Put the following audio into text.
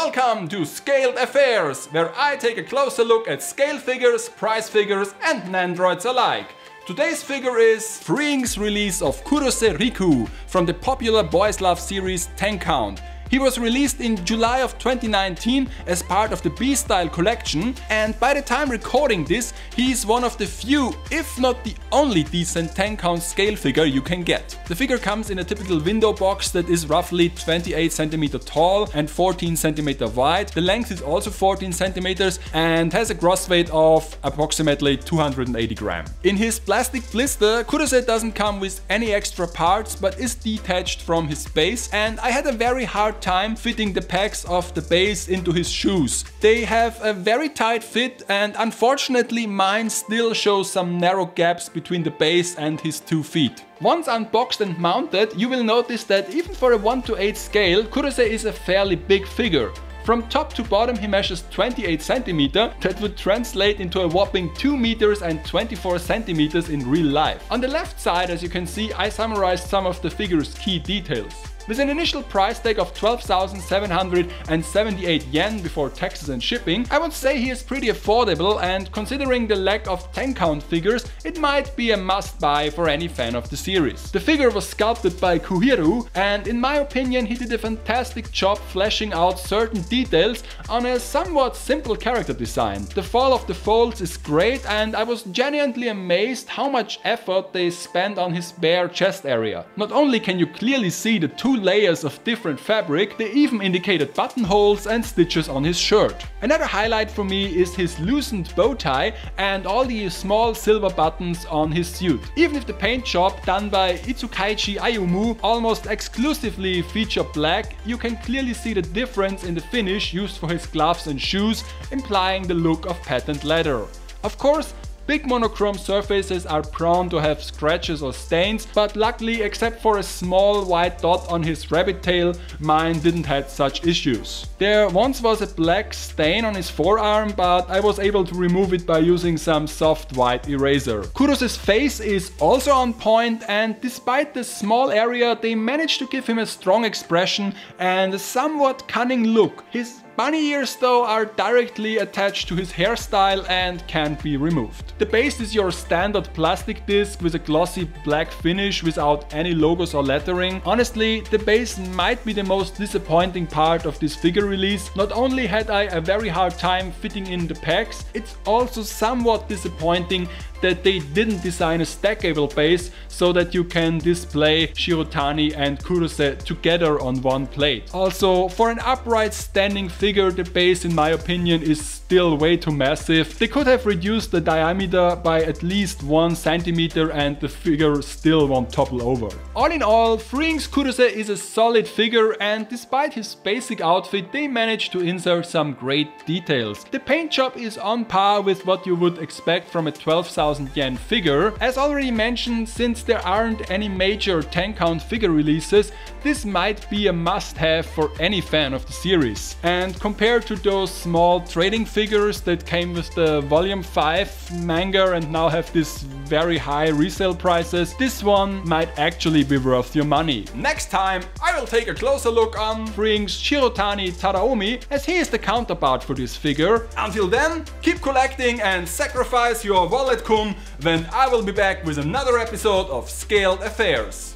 Welcome to Scaled Affairs, where I take a closer look at scale figures, price figures and Nendoroids alike. Today's figure is FREEings release of Kurose Riku from the popular Boys Love series 10 Count. He was released in July of 2019 as part of the B-Style collection, and by the time recording this, he's one of the few, if not the only decent 10 count scale figure you can get. The figure comes in a typical window box that is roughly 28 cm tall and 14 cm wide. The length is also 14 cm and has a gross weight of approximately 280 grams. In his plastic blister, Kurose doesn't come with any extra parts but is detached from his base, and I had a very hard time fitting the pegs of the base into his shoes. They have a very tight fit, and unfortunately mine still shows some narrow gaps between the base and his 2 feet. Once unboxed and mounted, you will notice that even for a 1:8 scale, Kurose is a fairly big figure. From top to bottom he measures 28 cm, that would translate into a whopping 2 meters and 24 centimeters in real life. On the left side, as you can see, I summarized some of the figure's key details. With an initial price tag of 12,778 yen before taxes and shipping, I would say he is pretty affordable, and considering the lack of 10 count figures, it might be a must buy for any fan of the series. The figure was sculpted by Kuhiru, and in my opinion he did a fantastic job fleshing out certain details on a somewhat simple character design. The fall of the folds is great, and I was genuinely amazed how much effort they spent on his bare chest area. Not only can you clearly see the 2 layers of different fabric, they even indicated buttonholes and stitches on his shirt. Another highlight for me is his loosened bow tie and all the small silver buttons on his suit. Even if the paint job done by Itsukaichi Ayumu almost exclusively feature black, you can clearly see the difference in the finish used for his gloves and shoes, implying the look of patent leather. Of course, big monochrome surfaces are prone to have scratches or stains, but luckily, except for a small white dot on his rabbit tail, mine didn't have such issues. There once was a black stain on his forearm, but I was able to remove it by using some soft white eraser. Kurose's face is also on point, and despite the small area, they managed to give him a strong expression and a somewhat cunning look. His bunny ears though are directly attached to his hairstyle and can't be removed. The base is your standard plastic disc with a glossy black finish without any logos or lettering. Honestly, the base might be the most disappointing part of this figure release. Not only had I a very hard time fitting in the pegs, it's also somewhat disappointing that they didn't design a stackable base so that you can display Shirotani and Kurose together on one plate. Also, for an upright standing figure, the base in my opinion is still way too massive. They could have reduced the diameter by at least 1 centimeter and the figure still won't topple over. All in all, FREEings Kurose is a solid figure, and despite his basic outfit, they managed to insert some great details. The paint job is on par with what you would expect from a 12,000 yen figure. As already mentioned, since there aren't any major 10 count figure releases, this might be a must-have for any fan of the series. And compared to those small trading figures that came with the volume 5 manga and now have this very high resale prices, this one might actually be worth your money. Next time I will take a closer look on FREEings Shirotani Tadaomi, as he is the counterpart for this figure. Until then, keep collecting and sacrifice your wallet kun when I will be back with another episode of Scaled Affairs.